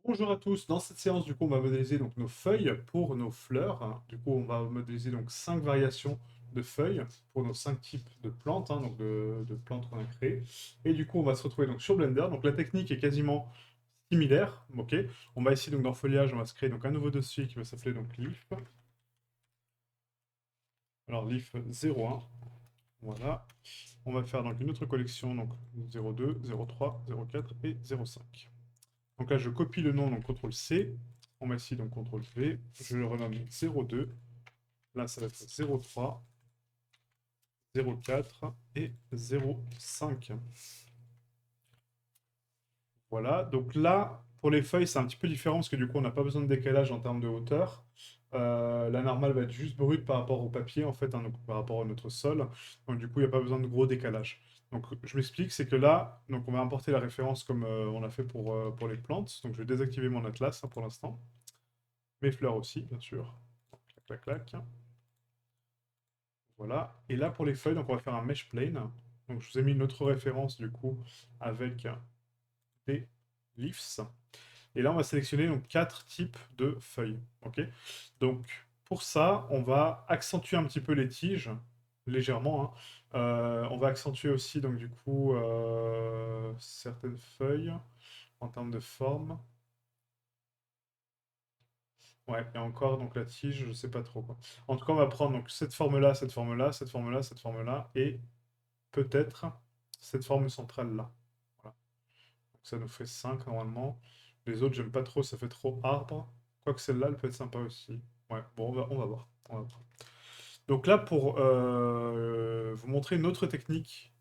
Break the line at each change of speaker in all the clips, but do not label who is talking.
Bonjour à tous, dans cette séance du coup on va modéliser donc nos feuilles pour nos fleurs, hein. Du coup on va modéliser donc 5 variations de feuilles pour nos 5 types de plantes, hein, donc de plantes qu'on a créées. Et du coup on va se retrouver donc sur Blender, donc la technique est quasiment similaire, ok. On va ici donc dans feuillage, on va se créer donc un nouveau dossier qui va s'appeler donc Leaf. Alors Leaf 01, voilà. On va faire donc une autre collection, donc 02, 03, 04 et 05. Donc là, je copie le nom, donc CTRL-C. On met ici, donc CTRL-V. Je le renomme 02. Là, ça va être 03, 04 et 05. Voilà. Donc là, pour les feuilles, c'est un petit peu différent parce que du coup, on n'a pas besoin de décalage en termes de hauteur. La normale va être juste brute par rapport au papier, en fait, hein, donc par rapport à notre sol. Donc du coup, il n'y a pas besoin de gros décalage. Donc je m'explique, c'est que là, donc on va importer la référence comme on a fait pour les plantes. Donc je vais désactiver mon atlas hein, pour l'instant. Mes fleurs aussi, bien sûr. Clac, clac, clac. Voilà. Et là, pour les feuilles, donc on va faire un mesh plane. Donc je vous ai mis une autre référence du coup avec des leaves. Et là, on va sélectionner donc 4 types de feuilles. Ok. Donc pour ça, on va accentuer un petit peu les tiges légèrement, hein. On va accentuer aussi donc du coup certaines feuilles en termes de forme. Ouais, et encore, donc la tige, je sais pas trop quoi. En tout cas, on va prendre donc cette forme-là, cette forme-là, cette forme-là, cette forme-là, et peut-être cette forme centrale-là. Voilà. Donc ça nous fait 5 normalement. Les autres, j'aime pas trop, ça fait trop arbre. Quoique celle-là, elle peut être sympa aussi. Ouais, bon, on va voir. On va voir. Donc là, pour vous montrer une autre technique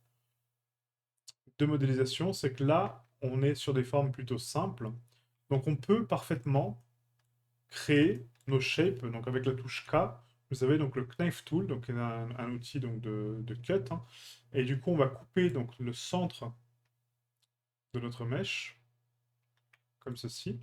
de modélisation, c'est que là, on est sur des formes plutôt simples. Donc on peut parfaitement créer nos shapes, donc avec la touche K, vous avez donc le Knife Tool, donc un outil donc de cut, hein. Et du coup, on va couper donc le centre de notre mèche, comme ceci.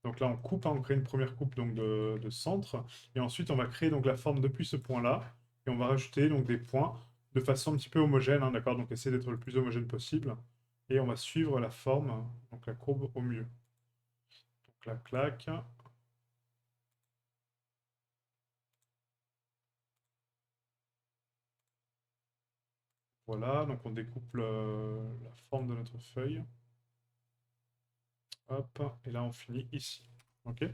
Donc là, on coupe, hein, on crée une première coupe donc de centre, et ensuite on va créer donc la forme depuis ce point-là, et on va rajouter donc des points de façon un petit peu homogène, hein, d'accord? Donc essayer d'être le plus homogène possible, et on va suivre la forme, donc la courbe au mieux. Donc clac, clac. Voilà, donc on découpe la forme de notre feuille. Hop, et là on finit ici. Ok.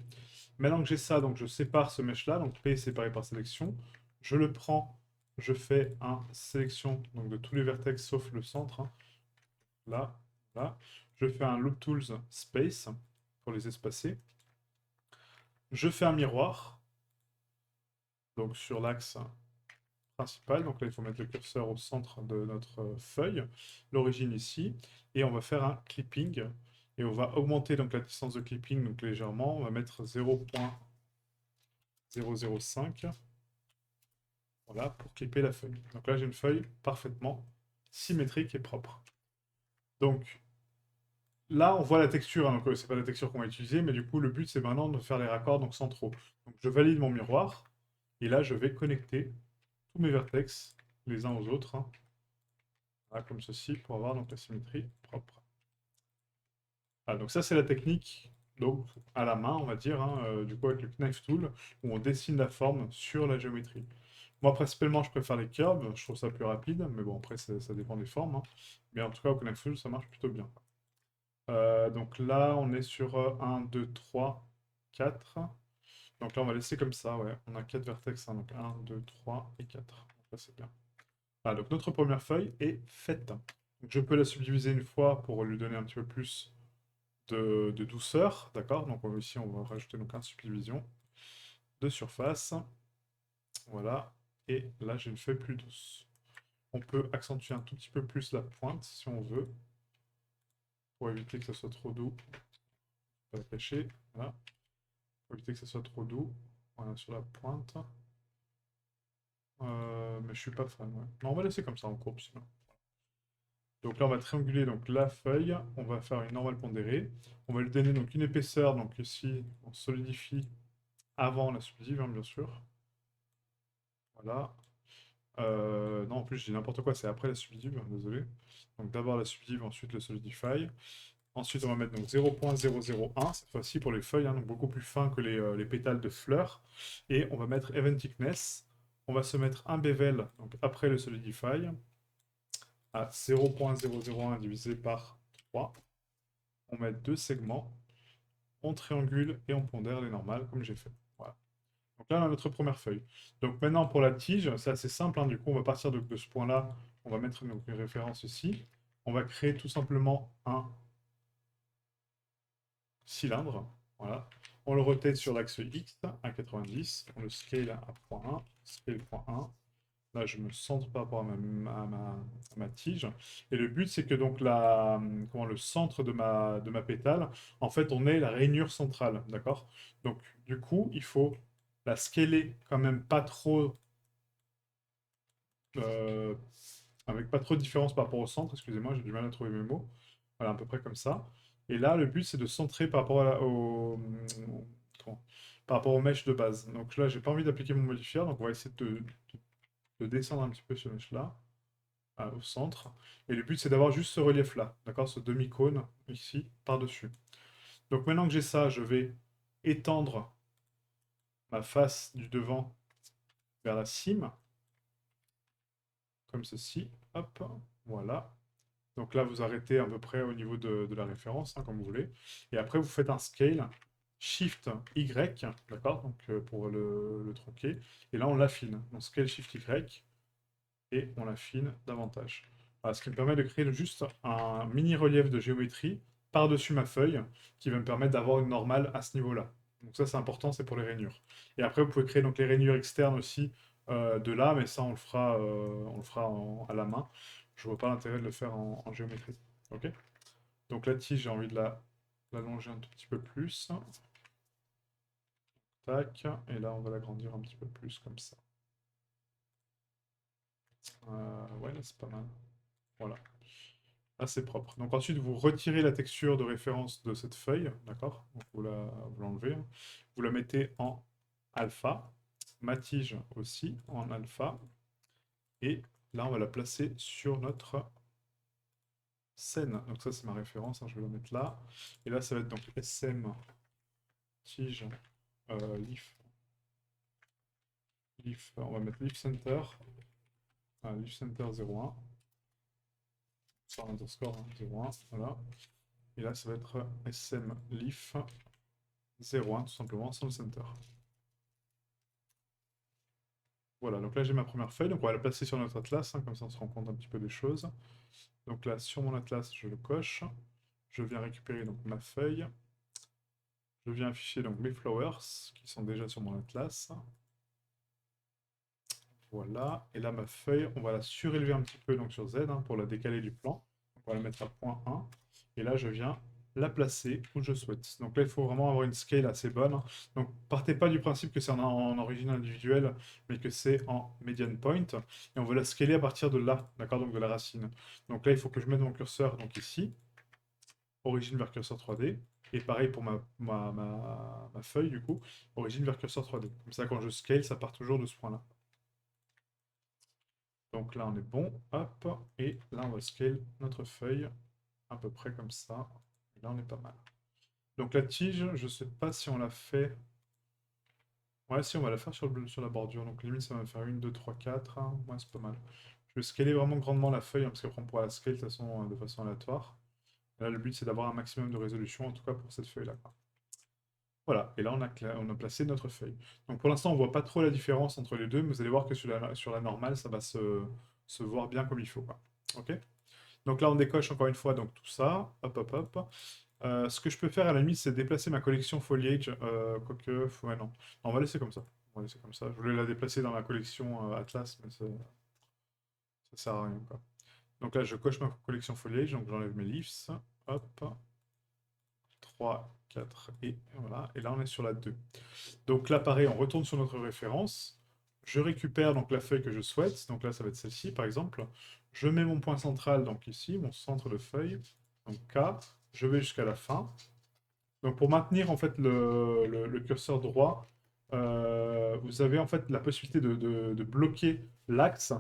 Maintenant que j'ai ça, donc je sépare ce mesh là, donc P est séparé par sélection. Je le prends, je fais un sélection donc de tous les vertex sauf le centre, hein. Là, là. Je fais un Loop Tools Space pour les espacer. Je fais un miroir, donc sur l'axe principal. Donc là, il faut mettre le curseur au centre de notre feuille, l'origine ici, et on va faire un clipping. Et on va augmenter donc la distance de clipping donc légèrement. On va mettre 0,005. Voilà, pour clipper la feuille. Donc là, j'ai une feuille parfaitement symétrique et propre. Donc là, on voit la texture, hein, donc c'est pas la texture qu'on va utiliser, mais du coup, le but, c'est maintenant de faire les raccords donc centraux. Donc je valide mon miroir, et là, je vais connecter tous mes vertex les uns aux autres, hein. Voilà, comme ceci, pour avoir donc la symétrie propre. Ah, donc ça, c'est la technique donc, à la main, on va dire, hein, du coup avec le Knife Tool, où on dessine la forme sur la géométrie. Moi, principalement, je préfère les curves, je trouve ça plus rapide, mais bon, après, ça dépend des formes, hein. Mais en tout cas, au Knife Tool, ça marche plutôt bien. Donc là, on est sur 1, 2, 3, 4. Donc là, on va laisser comme ça, ouais. On a 4 vertex, hein, donc 1, 2, 3 et 4. Donc là, c'est bien. Ah, donc notre première feuille est faite. Donc, je peux la subdiviser une fois pour lui donner un petit peu plus de douceur, d'accord? Donc ici, on va rajouter donc un subdivision de surface. Voilà. Et là, j'ai une feuille plus douce. On peut accentuer un tout petit peu plus la pointe si on veut, pour éviter que ça soit trop doux. On va la cacher, voilà. Pour éviter que ça soit trop doux. Voilà, sur la pointe. Mais je suis pas fan, ouais. Non, on va laisser comme ça en courbe sinon. Donc là, on va trianguler donc, la feuille. On va faire une normale pondérée. On va lui donner donc une épaisseur. Donc ici, on solidifie avant la subdive, hein, bien sûr. Voilà. Non, en plus, je dis n'importe quoi, c'est après la subdive, désolé. Donc d'abord la subdive, ensuite le solidify. Ensuite, on va mettre donc 0.001, cette fois-ci pour les feuilles, hein, donc beaucoup plus fin que les pétales de fleurs. Et on va mettre Event Thickness. On va se mettre un bevel, donc après le Solidify, à 0.001 divisé par 3. On met deux segments, on triangule et on pondère les normales, comme j'ai fait. Voilà. Donc là, on a notre première feuille. Donc maintenant, pour la tige, c'est assez simple, hein, du coup, on va partir de ce point-là. On va mettre une référence ici. On va créer tout simplement un cylindre. Voilà. On le rotate sur l'axe X à 90. On le scale à point 1. Scale point 1. Là, je me centre par rapport à ma tige. Et le but, c'est que donc le centre de ma pétale, en fait, on ait la rainure centrale. D'accord? Donc, du coup, il faut la scaler quand même pas trop. euh, avec pas trop de différence par rapport au centre. Excusez-moi, j'ai du mal à trouver mes mots. Voilà, à peu près comme ça. Et là, le but, c'est de centrer par rapport comment par rapport aux mèches de base. Donc là, j'ai pas envie d'appliquer mon modifier, donc on va essayer de descendre un petit peu ce mèche-là, au centre. Et le but, c'est d'avoir juste ce relief-là, d'accord? Ce demi-cône, ici, par-dessus. Donc maintenant que j'ai ça, je vais étendre ma face du devant vers la cime, comme ceci. Hop, voilà. Donc là, vous arrêtez à peu près au niveau de la référence, hein, comme vous voulez. Et après, vous faites un scale, Shift Y, d'accord? Donc pour le tronquer. Et là, on l'affine. Donc scale Shift Y, et on l'affine davantage. Voilà, ce qui me permet de créer juste un mini relief de géométrie par-dessus ma feuille, qui va me permettre d'avoir une normale à ce niveau-là. Donc ça, c'est important, c'est pour les rainures. Et après, vous pouvez créer donc les rainures externes aussi de là, mais ça, on le fera à la main. Je vois pas l'intérêt de le faire en géométrie. Ok? Donc la tige, j'ai envie de l'allonger un tout petit peu plus. Tac. Et là, on va l'agrandir un petit peu plus comme ça. Ouais, là, c'est pas mal. Voilà. Assez propre. Donc ensuite, vous retirez la texture de référence de cette feuille, d'accord? Donc vous l'enlevez. Hein. Vous la mettez en alpha. Ma tige aussi en alpha. Et là, on va la placer sur notre scène. Donc ça, c'est ma référence. Hein, je vais la mettre là. Et là, ça va être donc SM tige leaf. Leaf. On va mettre leaf center. Leaf center 01. Sans underscore, hein, 01. Voilà. Et là, ça va être SM leaf 01, tout simplement, sans le center. Voilà, donc là j'ai ma première feuille, donc on va la placer sur notre atlas, hein, comme ça on se rend compte un petit peu des choses. Donc là sur mon atlas, je le coche, je viens récupérer donc ma feuille, je viens afficher donc mes flowers qui sont déjà sur mon atlas. Voilà, et là ma feuille, on va la surélever un petit peu donc sur Z hein, pour la décaler du plan. Donc, on va la mettre à point 1, et là je viens la placer où je souhaite. Donc là il faut vraiment avoir une scale assez bonne. Hein. Donc partez pas du principe que c'est en origine individuelle, mais que c'est en median point, et on veut la scaler à partir de là, d'accord, donc de la racine. Donc là il faut que je mette mon curseur donc ici, origine vers curseur 3D, et pareil pour ma feuille du coup, origine vers curseur 3D. Comme ça quand je scale, ça part toujours de ce point-là. Donc là, on est bon. Hop. Et là, on va scale notre feuille à peu près comme ça. Et là, on est pas mal. Donc la tige, je sais pas si on l'a fait. Ouais, si, on va la faire sur la bordure. Donc limite, ça va me faire 1, 2, 3, 4. Ouais, c'est pas mal. Je vais scaler vraiment grandement la feuille, hein, parce qu'après, on pourra la scale de façon aléatoire. Et là, le but, c'est d'avoir un maximum de résolution, en tout cas pour cette feuille-là. Voilà, et là on a placé notre feuille. Donc pour l'instant on voit pas trop la différence entre les deux, mais vous allez voir que sur la normale ça va se voir bien comme il faut. Quoi. Ok? Donc là on décoche encore une fois donc tout ça. Hop hop hop. Ce que je peux faire à la limite c'est déplacer ma collection foliage. Quoique, ouais non. Non, on va laisser comme ça. On va laisser comme ça. Je voulais la déplacer dans ma collection Atlas, mais ça sert à rien. Quoi. Donc là je coche ma collection foliage, donc j'enlève mes leaves. Hop. 3, 4 et voilà. Et là on est sur la 2. Donc là, pareil, on retourne sur notre référence. Je récupère donc la feuille que je souhaite. Donc là, ça va être celle-ci, par exemple. Je mets mon point central, donc ici, mon centre de feuille. Donc K. Je vais jusqu'à la fin. Donc pour maintenir en fait le curseur droit, vous avez en fait la possibilité de bloquer l'axe.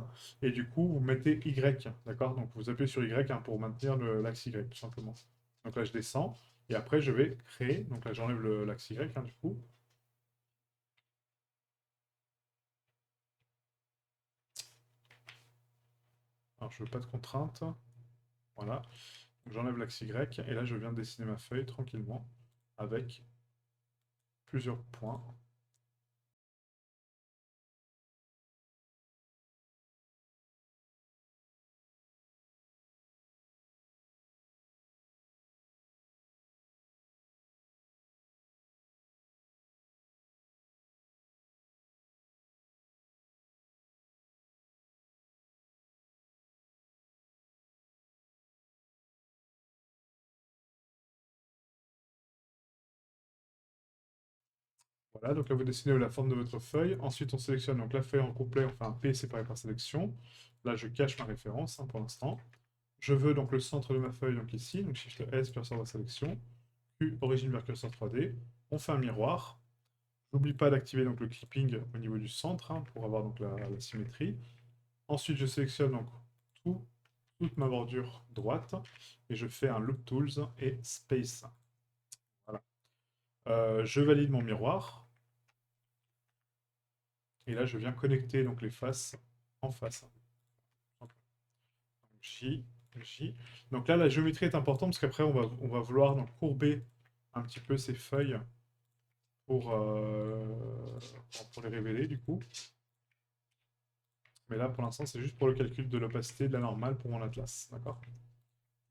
Et du coup, vous mettez Y. D'accord? Donc vous appuyez sur Y hein, pour maintenir l'axe Y, tout simplement. Donc là, je descends. Et après, je vais créer. Donc là, j'enlève l'axe Y, hein, du coup. Alors, je veux pas de contrainte. Voilà. J'enlève l'axe Y. Et là, je viens de dessiner ma feuille tranquillement. Avec plusieurs points. Voilà, donc là vous dessinez la forme de votre feuille. Ensuite on sélectionne donc la feuille en complet, on fait un P séparé par sélection. Là je cache ma référence, hein, pour l'instant. Je veux donc le centre de ma feuille, donc ici, donc Shift S, curseur de sélection. Q, origine vers curseur 3D. On fait un miroir. N'oublie pas d'activer donc le clipping au niveau du centre, hein, pour avoir donc la symétrie. Ensuite je sélectionne donc toute ma bordure droite et je fais un Loop Tools et Space. Voilà. Je valide mon miroir. Et là, je viens connecter donc les faces en face. Donc, J, J. Donc là, la géométrie est importante parce qu'après, on va vouloir donc courber un petit peu ces feuilles pour, pour les révéler du coup. Mais là, pour l'instant, c'est juste pour le calcul de l'opacité de la normale pour mon atlas. D'accord?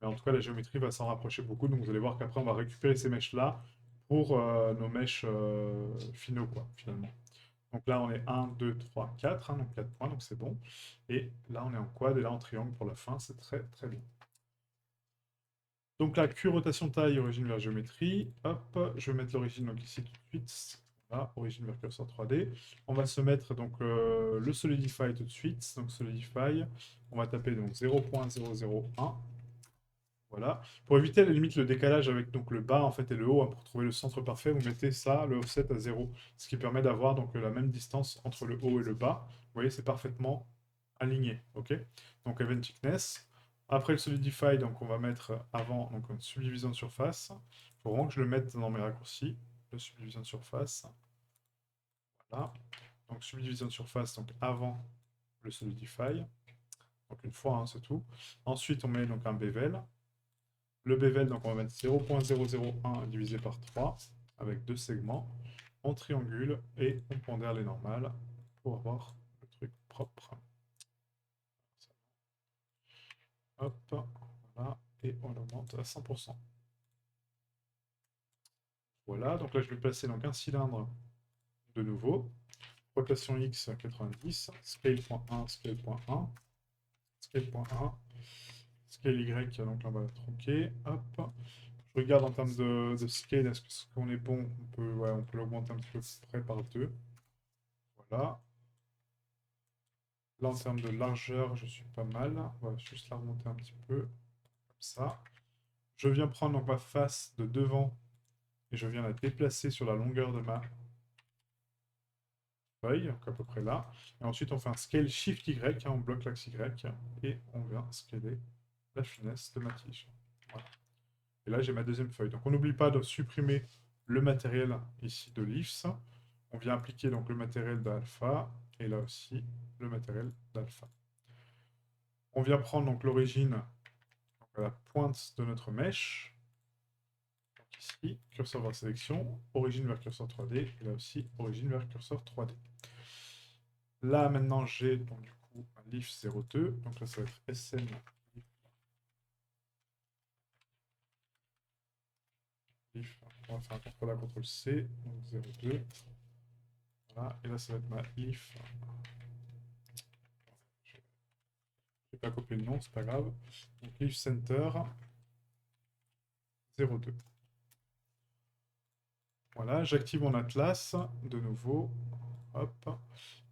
Mais en tout cas, la géométrie va s'en rapprocher beaucoup. Donc vous allez voir qu'après, on va récupérer ces mèches-là pour nos mèches finaux, quoi, finalement. Donc là, on est 1, 2, 3, 4, hein, donc 4 points, donc c'est bon. Et là, on est en quad, et là, en triangle pour la fin, c'est très très bien. Donc là, Q, rotation taille, origine vers géométrie. Hop, je vais mettre l'origine donc ici tout de suite. Voilà, origine vers curseur 3D. On va se mettre donc le Solidify tout de suite. Donc Solidify, on va taper donc 0.001. Voilà. Pour éviter à la limite le décalage avec donc le bas en fait et le haut, hein, pour trouver le centre parfait, vous mettez ça, le offset à 0, ce qui permet d'avoir donc la même distance entre le haut et le bas. Vous voyez, c'est parfaitement aligné, ok? Donc event thickness. Après le solidify, donc on va mettre avant donc une subdivision de surface. Il faut vraiment que je le mette dans mes raccourcis. Le subdivision de surface. Voilà. Donc subdivision de surface donc avant le solidify. Donc une fois, hein, c'est tout. Ensuite, on met donc un bevel. Le bevel, donc on va mettre 0.001 divisé par 3 avec deux segments. On triangule et on pondère les normales pour avoir le truc propre. Hop, voilà, et on augmente à 100%. Voilà, donc là je vais placer donc un cylindre de nouveau. Rotation X 90, scale.1, scale.1, scale.1, scale Y, donc là on va la tronquer. Hop, je regarde en termes de scale, est-ce qu'on est bon? On peut l'augmenter un petit peu près par 2. Voilà. Là, en termes de largeur, je suis pas mal. On va juste la remonter un petit peu, comme ça. Je viens prendre donc ma face de devant et je viens la déplacer sur la longueur de ma feuille, donc à peu près là. Et ensuite, on fait un scale Shift Y, hein, on bloque l'axe Y, et on vient scaler la finesse de ma tige. Voilà. Et là, j'ai ma deuxième feuille. Donc, on n'oublie pas de supprimer le matériel ici de l'IFS. On vient appliquer donc le matériel d'alpha, et là aussi, le matériel d'alpha. On vient prendre donc l'origine à la pointe de notre mèche. Donc ici, curseur vers sélection, origine vers curseur 3D, et là aussi, origine vers curseur 3D. Là, maintenant, j'ai donc du coup un leaf 02, donc là, ça va être SN. Leaf, on va faire un CTRL A, CTRL C, donc 02. Voilà, et là, ça va être ma leaf. Je n'ai pas copié le nom, c'est pas grave. Donc leaf center 02. Voilà, j'active mon atlas de nouveau. Hop,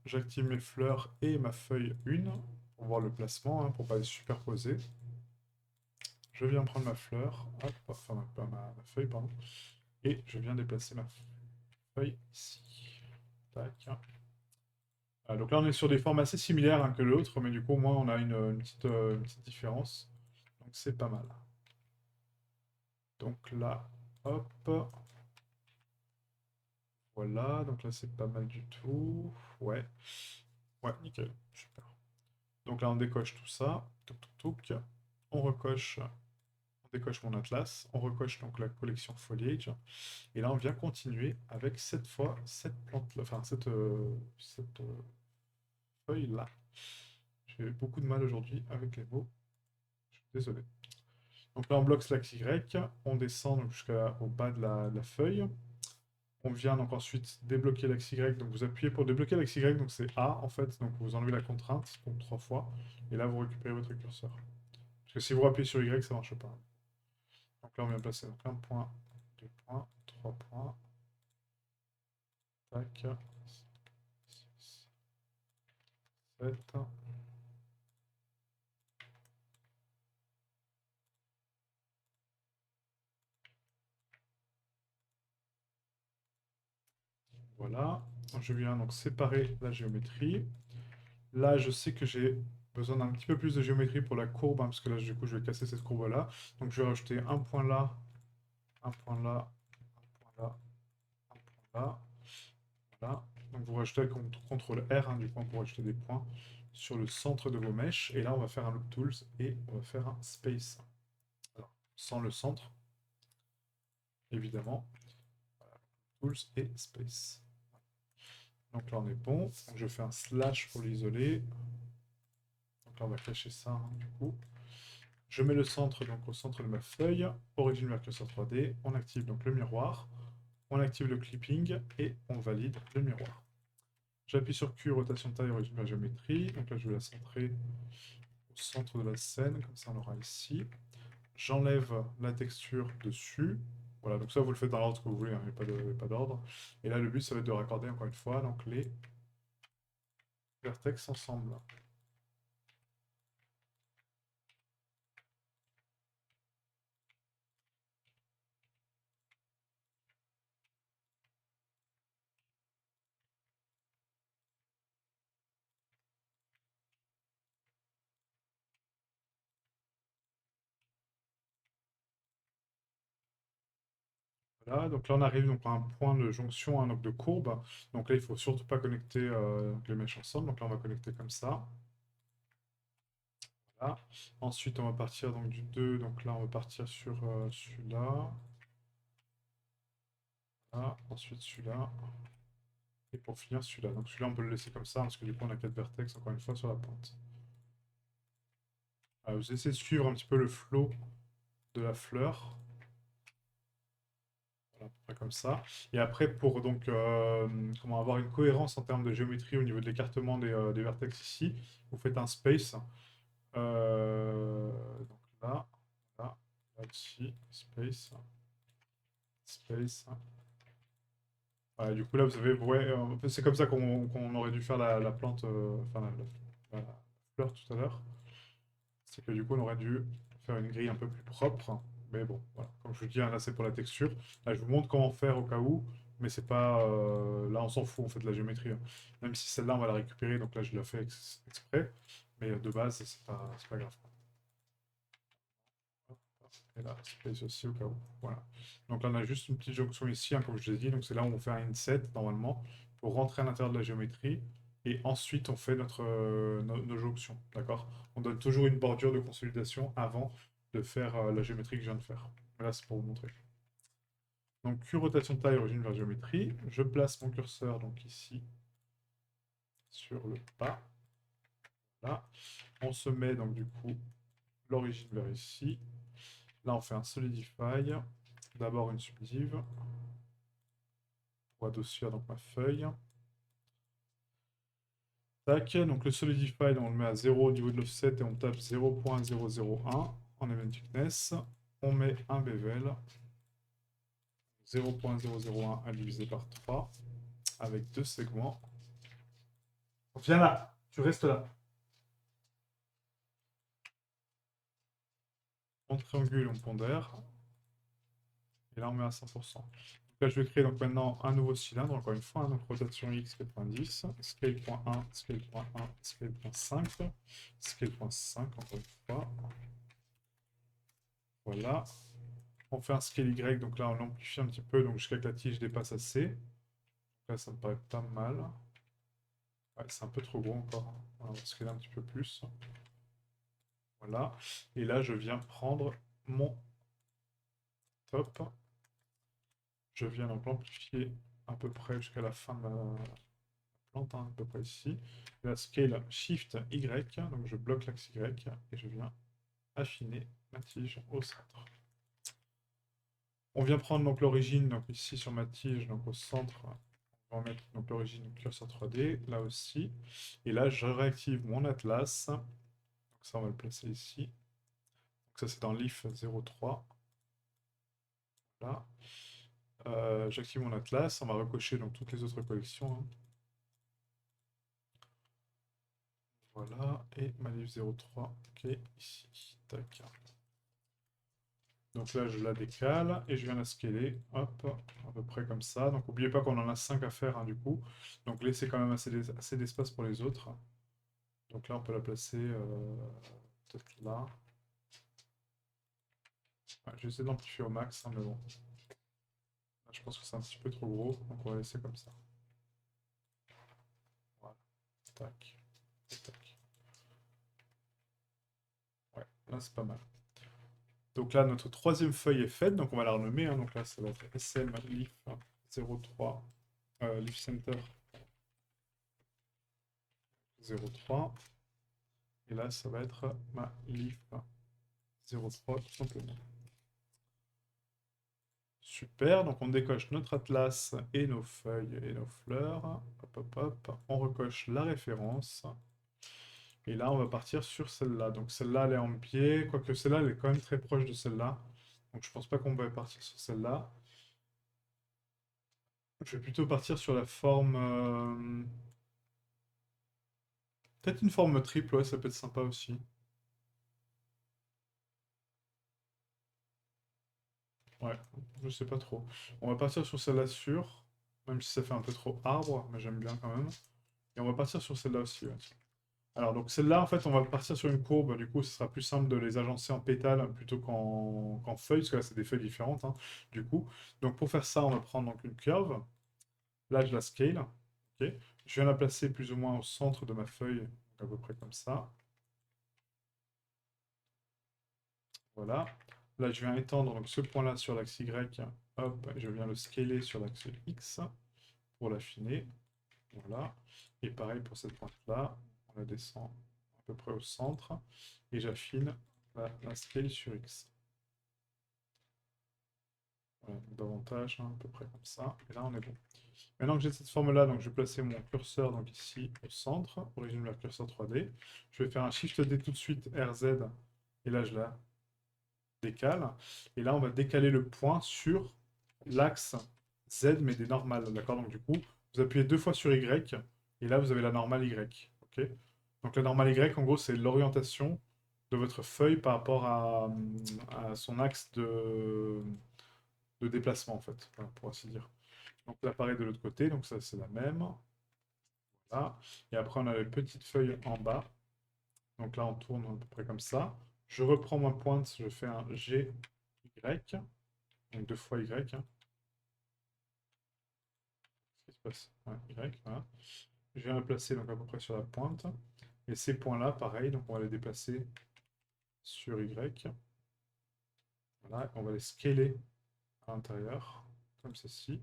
j'active mes fleurs et ma feuille 1 pour voir le placement, hein, pour ne pas les superposer. Je viens prendre ma fleur, hop, enfin pas ma feuille, pardon, et je viens déplacer ma feuille ici. Tac. Donc là, on est sur des formes assez similaires, hein, que l'autre, mais du coup, au moins, on a une petite différence. Donc c'est pas mal. Donc là, hop. Voilà, donc là c'est pas mal du tout. Ouais. Ouais, nickel. Super. Donc là on décoche tout ça. Touc, touc, touc. On recoche. On décoche mon atlas. On recoche donc la collection foliage. Et là on vient continuer avec cette fois cette plante, enfin cette feuille là. J'ai beaucoup de mal aujourd'hui avec les mots. Je suis désolé. Donc là on bloque l'axe Y. On descend donc jusqu'au bas de la feuille. On vient donc ensuite débloquer l'axe Y, donc vous appuyez pour débloquer l'axe Y, donc c'est A en fait, donc vous enlevez la contrainte, donc 3 fois, et là vous récupérez votre curseur. Parce que si vous appuyez sur Y, ça marche pas. Donc là on vient placer donc 1 point, 2 points, 3 points, tac, 6, 7, voilà. Je viens donc séparer la géométrie. Là je sais que j'ai besoin d'un petit peu plus de géométrie pour la courbe, hein, parce que là du coup je vais casser cette courbe là. Donc je vais rajouter un point là, un point là, un point là, un point là. Voilà. Donc vous rajoutez le CTRL R, hein, du coup, pour ajouter des points sur le centre de vos mèches. Et là, on va faire un Loop Tools et on va faire un Space. Alors, sans le centre, évidemment. Voilà. Tools et Space. Donc là, on est bon. Donc je fais un slash pour l'isoler. Donc là, on va cacher ça, hein, du coup. Je mets le centre donc au centre de ma feuille. Origine vers curseur 3D. On active donc le miroir. On active le clipping et on valide le miroir. J'appuie sur Q, rotation de taille, origine vers géométrie. Donc là, je vais la centrer au centre de la scène, comme ça on aura ici. J'enlève la texture dessus. Voilà, donc ça vous le faites dans l'ordre que vous voulez, hein, il n'y a pas d'ordre. Et là, le but, ça va être de raccorder encore une fois donc les vertex ensemble. Voilà, donc là on arrive donc à un point de jonction, hein, donc de courbe. Donc là, il faut surtout pas connecter les mèches ensemble. Donc là, on va connecter comme ça. Voilà. Ensuite, on va partir donc du 2. Donc là, on va partir sur celui-là. Là. Ensuite, celui-là. Et pour finir, celui-là. Donc celui-là, on peut le laisser comme ça, parce que du coup, on a 4 vertex, encore une fois, sur la pointe. Vous essayez de suivre un petit peu le flow de la fleur. Voilà, à peu près comme ça. Et après, pour donc comment avoir une cohérence en termes de géométrie au niveau de l'écartement des vertex ici, vous faites un space. Donc là, là, là aussi, space, space. Voilà, du coup, là, vous avez, ouais, c'est comme ça qu'on aurait dû faire la plante, enfin la fleur tout à l'heure. C'est que du coup, on aurait dû faire une grille un peu plus propre. Mais bon, voilà. Comme je vous dis, hein, là, c'est pour la texture. Là, je vous montre comment faire au cas où. Mais c'est pas... là, on s'en fout, on fait de la géométrie, hein. Même si celle-là, on va la récupérer. Donc là, je la fais exprès. Mais de base, c'est pas grave. Et là, space aussi au cas où. Voilà. Donc là, on a juste une petite jonction ici, hein, comme je l'ai dit. Donc c'est là où on fait un inset, normalement, pour rentrer à l'intérieur de la géométrie. Et ensuite, on fait nos jonctions. D'accord? On donne toujours une bordure de consolidation avant de faire la géométrie que je viens de faire. Là, c'est pour vous montrer. Donc, Q rotation de taille, origine vers géométrie. Je place mon curseur donc ici sur le bas. Là. On se met donc du coup l'origine vers ici. Là, on fait un solidify. D'abord une subdiv. Pour adoucir donc ma feuille. Tac, donc le solidify, on le met à 0 au niveau de l'offset et on tape 0.001 en event thickness. On met un bevel. 0.001 à diviser par 3 avec 2 segments. Viens là, tu restes là. On triangule, on pondère. Et là, on met à 100%. Donc là, je vais créer donc maintenant un nouveau cylindre, encore une fois, hein, donc rotation X 90, scale.1, scale.1, scale.5, scale.5, encore une fois. Voilà. On fait un scale Y, donc là on amplifie un petit peu, donc jusqu'à que la tige dépasse assez. Là ça me paraît pas mal. Ouais, c'est un peu trop gros encore. On va scaler un petit peu plus. Voilà. Et là je viens prendre mon top. Je viens donc l'amplifier à peu près jusqu'à la fin de la plante, hein, à peu près ici. Et là, scale Shift Y, donc je bloque l'axe Y et je viens affiner ma tige au centre. On vient prendre donc l'origine, donc ici sur ma tige, donc au centre, on va mettre donc l'origine curseur 3D, là aussi. Et là, je réactive mon atlas. Donc ça, on va le placer ici. Donc ça, c'est dans l'if 03. Là. J'active mon atlas. On va recocher donc toutes les autres collections, hein. Voilà. Et ma l'if 03, ok, ici. Tac. Donc là, je la décale et je viens la scaler, hop, à peu près comme ça. Donc n'oubliez pas qu'on en a 5 à faire, hein, du coup. Donc laissez quand même assez d'espace pour les autres. Donc là, on peut la placer peut-être là. Ouais, je vais essayer d'amplifier au max, hein, mais bon. Là, je pense que c'est un petit peu trop gros, donc on va laisser comme ça. Voilà. Tac. Et tac. Ouais, là, c'est pas mal. Donc là, notre troisième feuille est faite, donc on va la renommer, hein. Donc là, ça va être SM Leaf 03, Leaf Center 03. Et là, ça va être ma Leaf 03 tout simplement. Super, donc on décoche notre atlas et nos feuilles et nos fleurs. Hop, hop, hop. On recoche la référence. Et là, on va partir sur celle-là. Donc celle-là, elle est en biais, quoique celle-là, elle est quand même très proche de celle-là. Donc je pense pas qu'on va partir sur celle-là. Je vais plutôt partir sur la forme... peut-être une forme triple, ouais, ça peut être sympa aussi. Ouais, je sais pas trop. On va partir sur celle-là sûre, même si ça fait un peu trop arbre, mais j'aime bien quand même. Et on va partir sur celle-là aussi, ouais. Alors, donc celle-là, en fait, on va partir sur une courbe. Du coup, ce sera plus simple de les agencer en pétales plutôt qu'en feuilles, parce que là, c'est des feuilles différentes, hein, du coup. Donc, pour faire ça, on va prendre donc, une curve. Là, je la scale. Ok. Je viens la placer plus ou moins au centre de ma feuille, donc à peu près comme ça. Voilà. Là, je viens étendre donc, ce point-là sur l'axe Y. Hop, je viens le scaler sur l'axe X pour l'affiner. Voilà. Et pareil pour cette pointe-là. On la descend à peu près au centre. Et j'affine la scale sur X. Voilà, davantage, hein, à peu près comme ça. Et là, on est bon. Maintenant que j'ai cette forme-là, donc je vais placer mon curseur donc ici au centre, origine vers curseur 3D. Je vais faire un Shift D tout de suite, RZ, et là je la décale. Et là, on va décaler le point sur l'axe Z, mais des normales, d'accord? Donc du coup, vous appuyez deux fois sur Y, et là, vous avez la normale Y, ok? Donc la normale Y, en gros, c'est l'orientation de votre feuille par rapport à son axe de déplacement, en fait, voilà, pour ainsi dire. Donc là, pareil de l'autre côté, donc ça, c'est la même. Voilà. Et après, on a les petites feuilles en bas. Donc là, on tourne à peu près comme ça. Je reprends ma pointe, je fais un G, Y. Donc deux fois Y, hein. Qu'est-ce qui se passe? Ouais, Y, voilà. Je viens la placer donc à peu près sur la pointe. Et ces points-là, pareil, donc on va les déplacer sur Y. Voilà, on va les scaler à l'intérieur, comme ceci.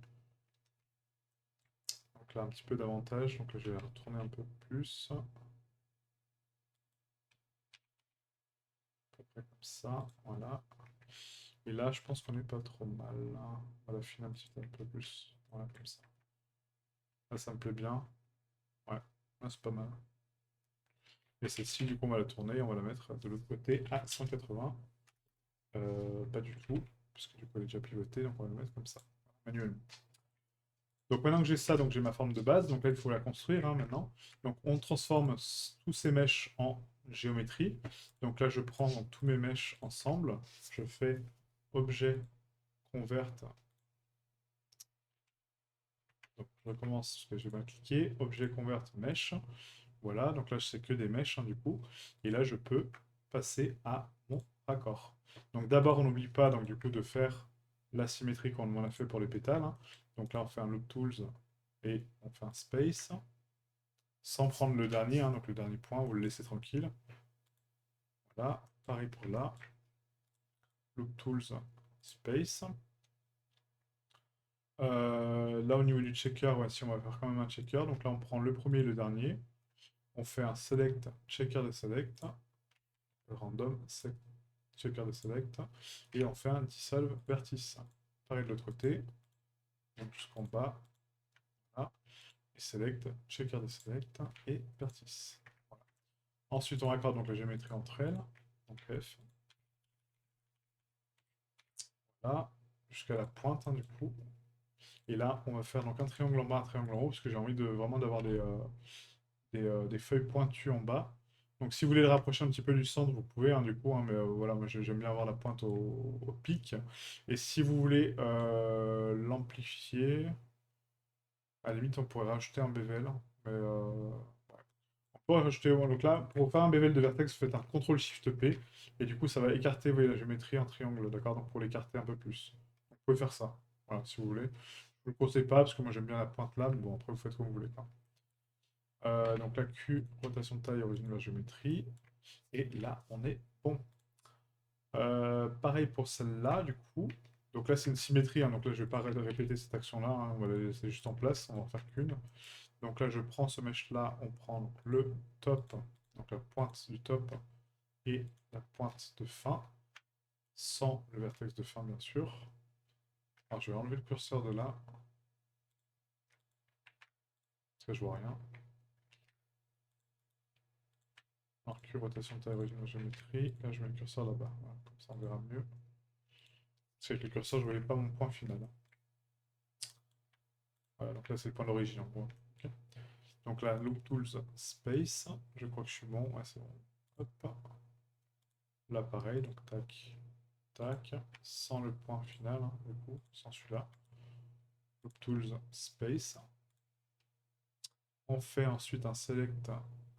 Donc là, un petit peu davantage, donc là, je vais retourner un peu plus. À peu près comme ça, voilà. Et là, je pense qu'on n'est pas trop mal, là. On va l'affiner un peu plus. Voilà, comme ça. Là, ça me plaît bien. Ouais, là, c'est pas mal. Et celle-ci, du coup, on va la tourner, on va la mettre de l'autre côté à 180. Pas du tout, parce que du coup, elle est déjà pivotée, donc on va la mettre comme ça, manuellement. Donc maintenant que j'ai ça, donc j'ai ma forme de base, donc là, il faut la construire, hein, maintenant. Donc on transforme tous ces mèches en géométrie. Donc là, je prends donc, tous mes mèches ensemble. Je fais objet, convert. Donc je recommence, parce que j'ai bien cliqué. Objet, convert, mèche. Voilà, donc là, c'est que des mèches, hein, du coup. Et là, je peux passer à mon raccord. Donc d'abord, on n'oublie pas donc, du coup, de faire la symétrie qu'on en a fait pour les pétales, hein. Donc là, on fait un loop tools et on fait un space, sans prendre le dernier, hein, donc le dernier point, vous le laissez tranquille. Voilà, pareil pour là. Loop tools, space. Là, au niveau du checker, voici, on va faire quand même un checker. Donc là, on prend le premier et le dernier. On fait un select, checker de select, random, checker de select, et on fait un dissolve vertice. Pareil de l'autre côté, donc jusqu'en bas, là, et select, checker de select, et vertice. Voilà. Ensuite, on raccorde donc la géométrie entre elles, donc F, là, jusqu'à la pointe, hein, du coup. Et là, on va faire donc un triangle en bas, un triangle en haut, parce que j'ai envie de vraiment d'avoir des feuilles pointues en bas. Donc si vous voulez le rapprocher un petit peu du centre, vous pouvez, hein, du coup, hein, mais voilà, moi j'aime bien avoir la pointe au pic. Et si vous voulez l'amplifier, à la limite on pourrait rajouter un bevel. Mais ouais. On pourrait rajouter, bon, donc là, pour faire un bevel de vertex, vous faites un CTRL-SHIFT-P, et du coup ça va écarter, vous voyez, la géométrie en triangle, d'accord? Donc pour l'écarter un peu plus. Vous pouvez faire ça, voilà, si vous voulez. Je ne le conseille pas, parce que moi j'aime bien la pointe là, mais bon, après vous faites comme vous voulez, quoi. Donc la Q, rotation de taille, origine de la géométrie. Et là, on est bon. Pareil pour celle-là, du coup. Donc là, c'est une symétrie, hein, donc là, je ne vais pas répéter cette action-là, hein, on va la laisser juste en place, on va en faire qu'une. Donc là, je prends ce mesh-là, on prend donc, le top, donc la pointe du top, et la pointe de fin, sans le vertex de fin, bien sûr. Alors, je vais enlever le curseur de là, parce que je vois rien. Alors, Q, rotation de taille, origine de la géométrie. Là, je mets le curseur là-bas, voilà, comme ça, on verra mieux. Parce qu'avec le curseur, je ne voyais pas mon point final. Voilà, donc là, c'est le point d'origine, en gros. Ok. Donc là, Loop Tools Space. Je crois que je suis bon. Ouais, c'est bon. Hop. Là, pareil. Donc, tac, tac. Sans le point final, hein, du coup, sans celui-là. Loop Tools Space. On fait ensuite un select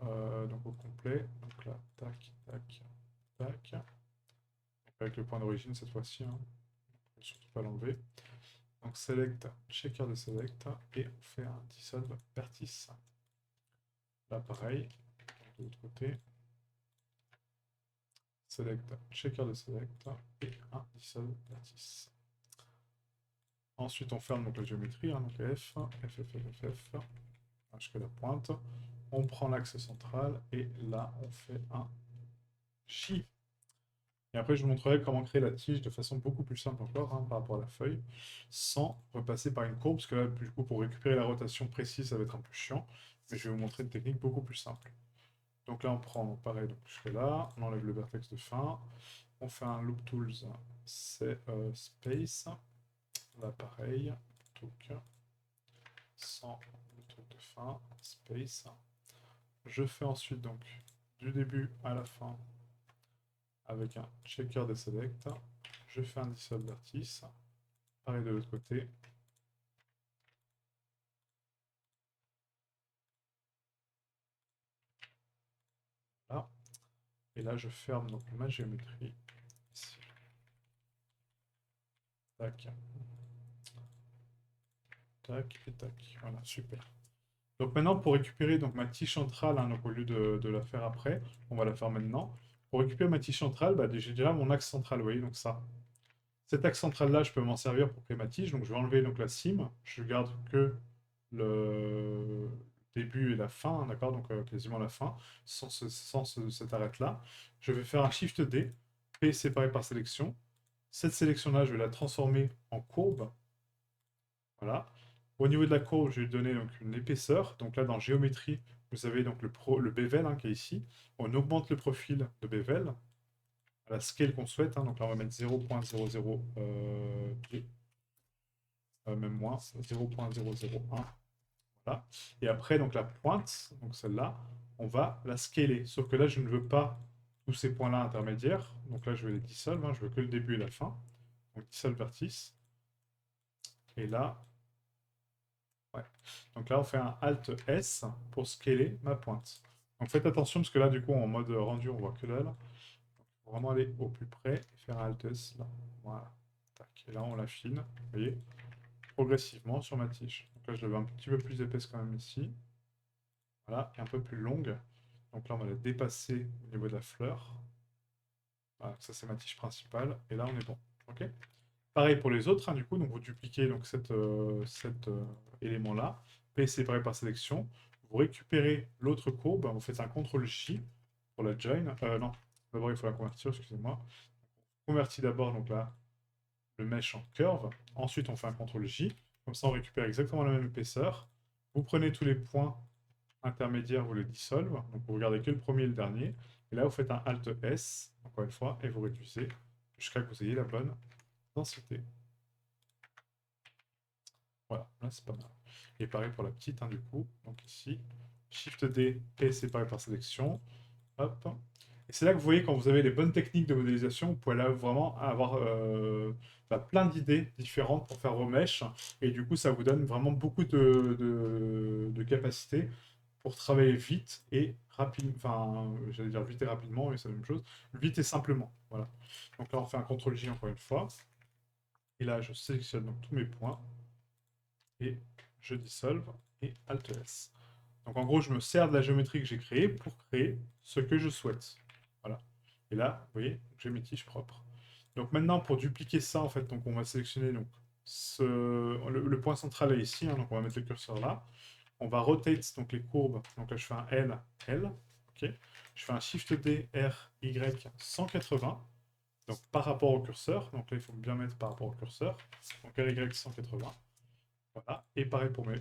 donc au complet. Donc là, tac, tac, tac. Donc, avec le point d'origine cette fois-ci. Hein. Surtout pas l'enlever. Donc select, checker de select. Et on fait un dissolve vertice. Là, pareil. De l'autre côté. Select, checker de select, et un dissolve vertice. Ensuite, on ferme donc la géométrie, hein, donc F, F, F, F, F, F, jusqu'à la pointe. On prend l'axe central, et là, on fait un chi. Et après, je vous montrerai comment créer la tige de façon beaucoup plus simple encore, hein, par rapport à la feuille, sans repasser par une courbe, parce que là, du coup, pour récupérer la rotation précise, ça va être un peu chiant, mais je vais vous montrer une technique beaucoup plus simple. Donc là, on prend, donc pareil, donc jusque là, on enlève le vertex de fin, on fait un loop tools, c'est space, là pareil, sans le truc de fin, space. Je fais ensuite donc du début à la fin avec un checker des select. Je fais un dissolve vertice, pareil de l'autre côté. Là. Et là, je ferme donc ma géométrie ici. Tac. Tac et tac. Voilà, super. Donc maintenant, pour récupérer donc, ma tige centrale, hein, donc au lieu de la faire après, on va la faire maintenant. Pour récupérer ma tige centrale, bah, j'ai déjà mon axe central, vous voyez, donc ça. Cet axe central-là, je peux m'en servir pour créer ma tige. Donc je vais enlever donc, la cime. Je garde que le début et la fin, hein, d'accord? Donc quasiment la fin, cette arête-là. Je vais faire un Shift D, P séparé par sélection. Cette sélection-là, je vais la transformer en courbe. Voilà. Au niveau de la courbe, je vais lui donner donc, une épaisseur. Donc là, dans géométrie, vous avez donc le bevel hein, qui est ici. On augmente le profil de bevel à la scale qu'on souhaite. Hein. Donc là, on va mettre 0.00 même moins, 0.001. Voilà. Et après, donc la pointe, donc celle-là, on va la scaler. Sauf que là, je ne veux pas tous ces points-là intermédiaires. Donc là, je vais les dissolve. Hein. Je veux que le début et la fin. Donc dissolve vertice. Et là, ouais. Donc là, on fait un Alt S pour scaler ma pointe. Donc faites attention parce que là, du coup, en mode rendu, on voit que dalle. Faut vraiment aller au plus près et faire un Alt S là. Voilà. Tac. Et là, on l'affine, vous voyez, progressivement sur ma tige. Donc là, je l'avais un petit peu plus épaisse quand même ici. Voilà, et un peu plus longue. Donc là, on va la dépasser au niveau de la fleur. Voilà, ça c'est ma tige principale. Et là, on est bon. Ok. Pareil pour les autres, hein, du coup, donc vous dupliquez donc cet élément-là, P séparé par sélection, vous récupérez l'autre courbe, vous faites un CTRL-J pour la join. Non, d'abord il faut la convertir, excusez-moi. On convertit d'abord donc là le mesh en curve, ensuite on fait un CTRL-J, comme ça on récupère exactement la même épaisseur. Vous prenez tous les points intermédiaires, vous les dissolvez, donc vous regardez que le premier et le dernier, et là vous faites un Alt-S, encore une fois, et vous réduisez jusqu'à ce que vous ayez la bonne densité. Voilà, là c'est pas mal. Et pareil pour la petite, hein, du coup. Donc ici, Shift D, P séparé par sélection. Hop. Et c'est là que vous voyez, quand vous avez les bonnes techniques de modélisation, vous pouvez là vraiment avoir plein d'idées différentes pour faire vos mèches. Et du coup, ça vous donne vraiment beaucoup de capacités pour travailler vite et rapidement. Enfin, j'allais dire vite et rapidement, mais c'est la même chose. Vite et simplement. Voilà. Donc là, on fait un CTRL-J encore une fois. Et là, je sélectionne donc tous mes points et je dissolve et Alt S. Donc en gros, je me sers de la géométrie que j'ai créée pour créer ce que je souhaite. Voilà. Et là, vous voyez, j'ai mes tiges propres. Donc maintenant, pour dupliquer ça, en fait, donc on va sélectionner donc, le point central est ici, hein, donc on va mettre le curseur là. On va rotate donc les courbes. Donc là, je fais un L, L. Ok. Je fais un Shift D, R, Y 180. Donc par rapport au curseur. Donc là, il faut bien mettre par rapport au curseur. Donc RY 180. Voilà. Et pareil pour mes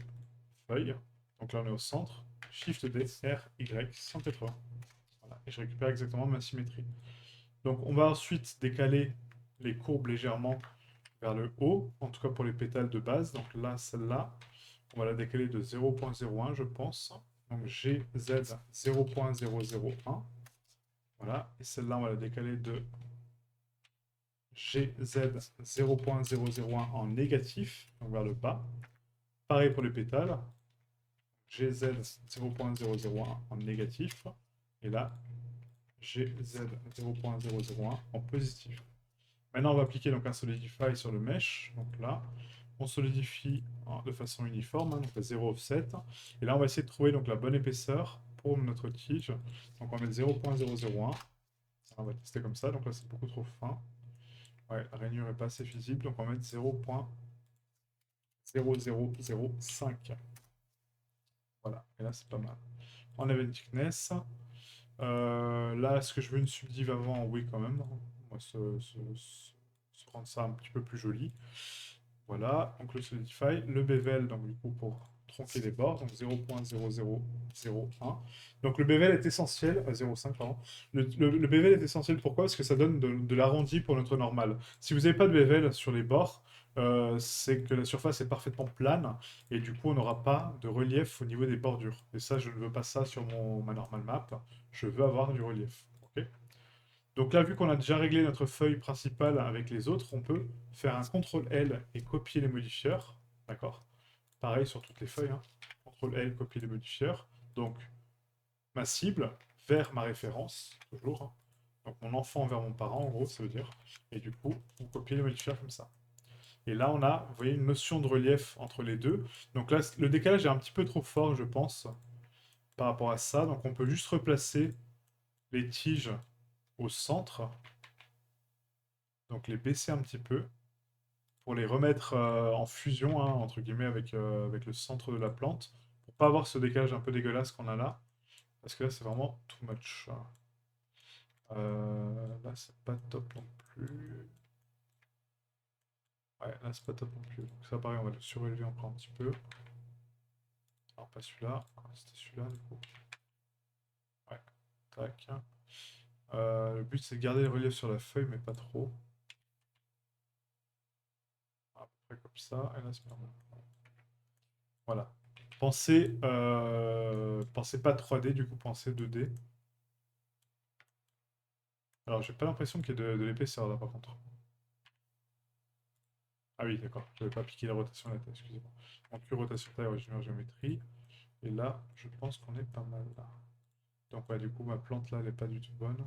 feuilles. Donc là, on est au centre. Shift D, R, Y, 180. Voilà. Et je récupère exactement ma symétrie. Donc on va ensuite décaler les courbes légèrement vers le haut, en tout cas pour les pétales de base. Donc là, celle-là, on va la décaler de 0.01, je pense. Donc GZ 0.001. Voilà. Et celle-là, on va la décaler de GZ 0.001 en négatif, donc vers le bas. Pareil pour les pétales. GZ 0.001 en négatif. Et là, GZ 0.001 en positif. Maintenant, on va appliquer donc un Solidify sur le mesh. Donc là, on solidifie de façon uniforme, hein, donc à 0 offset. Et là, on va essayer de trouver donc, la bonne épaisseur pour notre tige. Donc on va mettre 0.001. On va tester comme ça. Donc là, c'est beaucoup trop fin. Ouais, la rainure n'est pas assez visible. Donc on va mettre 0.0005. Voilà, et là, c'est pas mal. On avait une thickness. Là, est-ce que je veux une subdiv avant? Oui, quand même. On va se rendre ça un petit peu plus joli. Voilà, donc le solidify. Le bevel, donc du coup, pour tronquer les bords, donc 0.0001. Donc le bevel est essentiel, 0.5, pardon. Le bevel est essentiel pourquoi? Parce que ça donne de l'arrondi pour notre normal. Si vous n'avez pas de bevel sur les bords, c'est que la surface est parfaitement plane et du coup on n'aura pas de relief au niveau des bordures. Et ça, je ne veux pas ça sur ma normal map. Je veux avoir du relief. Ok. Donc là, vu qu'on a déjà réglé notre feuille principale avec les autres, on peut faire un CTRL-L et copier les modifieurs. D'accord? Pareil sur toutes les feuilles. Hein. CTRL-L, copier les modifieurs. Donc, ma cible vers ma référence, toujours. Hein. Donc, mon enfant vers mon parent, en gros, ça veut dire. Et du coup, on copie les modifieurs comme ça. Et là, on a, vous voyez, une notion de relief entre les deux. Donc là, le décalage est un petit peu trop fort, je pense, par rapport à ça. Donc, on peut juste replacer les tiges au centre. Donc, les baisser un petit peu pour les remettre en fusion, hein, entre guillemets, avec le centre de la plante, pour pas avoir ce décalage un peu dégueulasse qu'on a là, parce que là, c'est vraiment too much. Là, c'est pas top non plus. Ouais, là, c'est pas top non plus. Donc ça, pareil, on va le surélever encore un petit peu. Alors, pas celui-là, c'était celui-là, du coup. Ouais, tac. Le but, c'est de garder le relief sur la feuille, mais pas trop. À peu près comme ça, et là, c'est pas mal. Voilà. Pensez pas 3D, du coup, pensez 2D. Alors, j'ai pas l'impression qu'il y ait de l'épaisseur là, par contre. Ah oui, d'accord. Je n'avais pas appliqué la rotation à la taille, excusez-moi. Donc, rotation taille, originaire géométrie. Et là, je pense qu'on est pas mal là. Donc, ouais, du coup, ma plante là, elle est pas du tout bonne.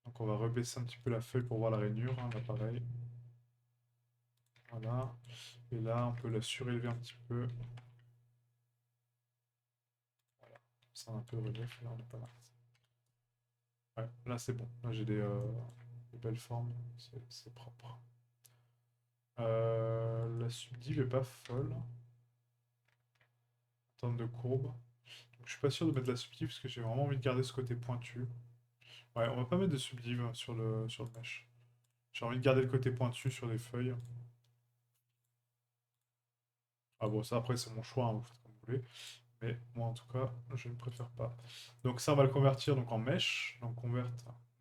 Donc on va rebaisser un petit peu la feuille pour voir la rainure, hein, là pareil. Voilà. Et là, on peut la surélever un petit peu. Voilà. Ça a un peu de relief, là on est pas mal. Ouais, là c'est bon. Là j'ai des belles formes, c'est propre. La subdiv est pas folle en termes de courbe. Donc, je suis pas sûr de mettre la subdiv parce que j'ai vraiment envie de garder ce côté pointu. Ouais, on va pas mettre de subdiv sur le mesh. J'ai envie de garder le côté pointu sur les feuilles. Ah bon, ça après c'est mon choix, hein, vous faites comme vous voulez. Mais moi en tout cas, je ne préfère pas. Donc ça, on va le convertir donc en mesh. Donc convert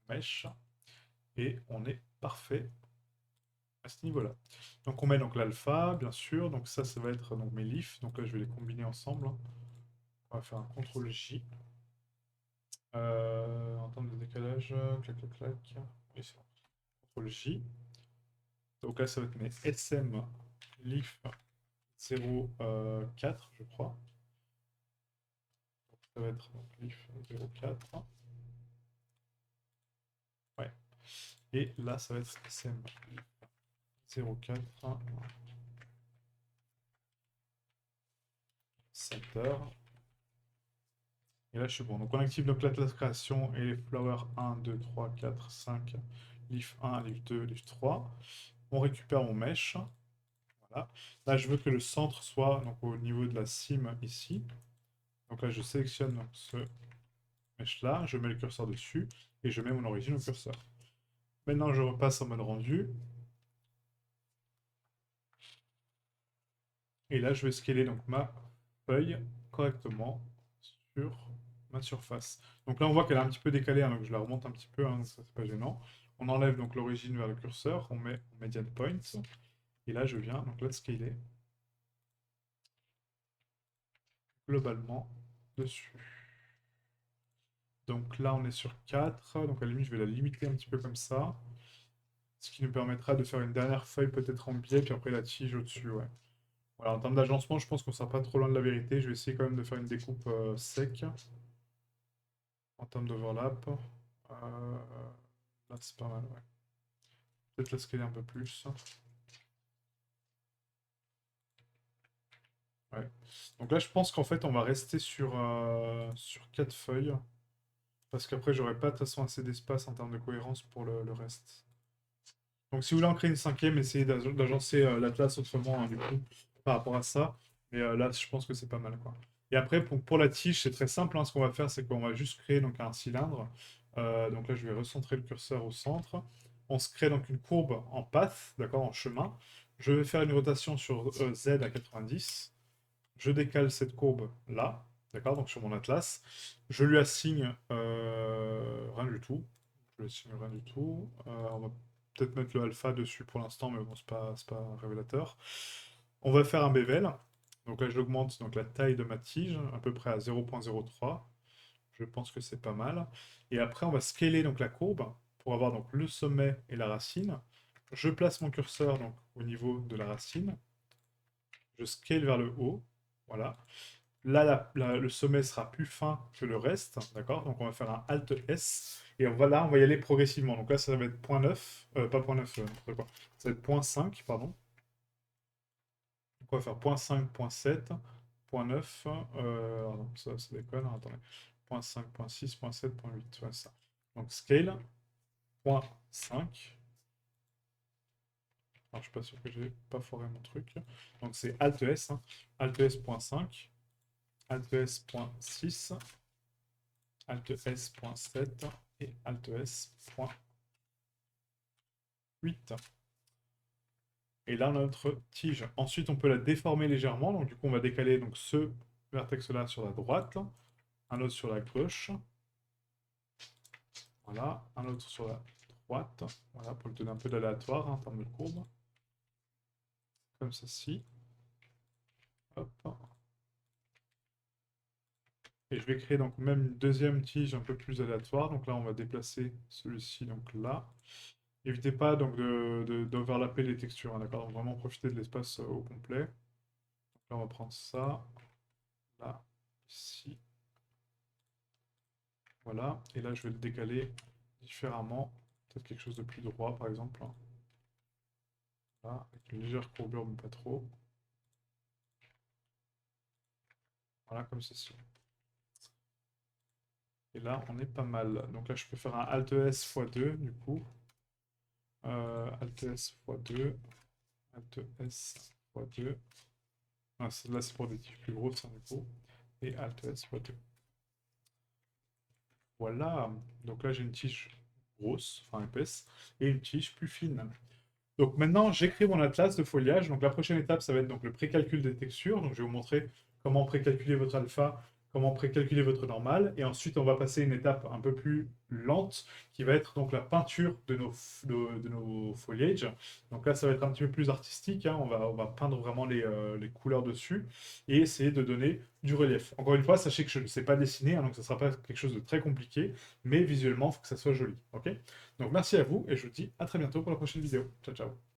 mesh. Et on est parfait à ce niveau-là. Donc on met donc l'alpha, bien sûr. Donc ça va être donc mes leafs. Donc là, je vais les combiner ensemble, hein. On va faire un CTRL J. En termes de décalage, clac, clac, clac. Oui, c'est bon. CTRL J. Donc là, ça va être mes SM leaf 0,4, je crois. Donc, ça va être donc, leaf 0,4. Ouais. Et là, ça va être SM 0,4 center. Et là, je suis bon. Donc, on active donc l'Atlas création et les flowers 1, 2, 3, 4, 5, leaf 1, leaf 2, leaf 3. On récupère mon mesh. Voilà. Là, je veux que le centre soit donc, au niveau de la cime ici. Donc là, je sélectionne donc, ce mesh-là, je mets le curseur dessus et je mets mon origine au curseur. Maintenant, je repasse en mode rendu. Et là, je vais scaler donc ma feuille correctement sur ma surface. Donc là, on voit qu'elle est un petit peu décalée, hein, donc je la remonte un petit peu, hein, ça c'est pas gênant. On enlève donc l'origine vers le curseur, on met median point. Et là, je viens donc là de scaler globalement dessus. Donc là, on est sur 4. Donc à la limite, je vais la limiter un petit peu comme ça. Ce qui nous permettra de faire une dernière feuille peut-être en biais, puis après la tige au-dessus, ouais. Voilà, en termes d'agencement, je pense qu'on sera pas trop loin de la vérité. Je vais essayer quand même de faire une découpe sec en termes d'overlap. Là, c'est pas mal, ouais. Peut-être la scaler un peu plus. Ouais. Donc là, je pense qu'en fait, on va rester sur 4 feuilles. Parce qu'après, j'aurai pas de toute façon assez d'espace en termes de cohérence pour le reste. Donc si vous voulez en créer une cinquième, essayez d'agencer l'Atlas autrement, hein, du coup, par rapport à ça. Mais là, je pense que c'est pas mal, quoi. Et après, pour la tige, c'est très simple, hein. Ce qu'on va faire, c'est qu'on va juste créer donc, un cylindre. Donc là, je vais recentrer le curseur au centre. On se crée donc une courbe en path, d'accord, en chemin. Je vais faire une rotation sur Z à 90. Je décale cette courbe là, d'accord, donc sur mon atlas. Je lui assigne rien du tout. Je lui assigne rien du tout. On va peut-être mettre le alpha dessus pour l'instant, mais bon, c'est pas révélateur. On va faire un bevel. Donc là, j'augmente donc la taille de ma tige, à peu près à 0,03. Je pense que c'est pas mal. Et après, on va scaler donc la courbe pour avoir donc le sommet et la racine. Je place mon curseur donc au niveau de la racine. Je scale vers le haut. Voilà. Là, le sommet sera plus fin que le reste, d'accord? Donc on va faire un Alt S, et voilà, on va y aller progressivement. Donc là, ça va être 0,9, pas 0,9, n'importe quoi. Ça va être 0,5, pardon. Donc on va faire 0,5, 0,7, 0,9, non, ça déconne, hein, attendez. 0,5, 0,6, 0,7, 0,8, ouais, ça. Donc scale, 0,5. Alors je suis pas sûr que j'ai pas foiré mon truc. Donc c'est Alt S, hein. Alt S, 0,5, Alt S, 0,6, Alt S.7 et Alt S.8. Et là, on a notre tige. Ensuite, on peut la déformer légèrement. Donc, du coup, on va décaler donc, ce vertex-là sur la droite, un autre sur la gauche. Voilà, un autre sur la droite. Voilà, pour le donner un peu d'aléatoire, hein, en termes de courbe. Comme ceci. Hop. Et je vais créer donc même une deuxième tige un peu plus aléatoire. Donc là, on va déplacer celui-ci donc là. N'hésitez pas donc d'overlapper les textures, hein, d'accord? Donc vraiment profiter de l'espace au complet. Donc là, on va prendre ça, là, ici. Voilà. Et là, je vais le décaler différemment. Peut-être quelque chose de plus droit, par exemple. Là, avec une légère courbure, mais pas trop. Voilà, comme ceci. Et là, on est pas mal. Donc là, je peux faire un Alt S x2, du coup. Alt S x2. Alt S x2. Ah, là, c'est pour des tifs plus gros, ça, du coup. Et Alt S x2. Voilà. Donc là, j'ai une tige grosse, enfin épaisse, et une tige plus fine. Donc maintenant, j'écris mon atlas de foliage. Donc la prochaine étape, ça va être donc le précalcul des textures. Donc je vais vous montrer comment précalculer votre alpha, comment précalculer votre normal. Et ensuite, on va passer à une étape un peu plus lente, qui va être donc la peinture de nos foliages. Donc là, ça va être un petit peu plus artistique, hein. On va peindre vraiment les couleurs dessus et essayer de donner du relief. Encore une fois, sachez que je ne sais pas dessiner, hein, donc ça ne sera pas quelque chose de très compliqué, mais visuellement, il faut que ça soit joli. Ok? Donc merci à vous et je vous dis à très bientôt pour la prochaine vidéo. Ciao, ciao.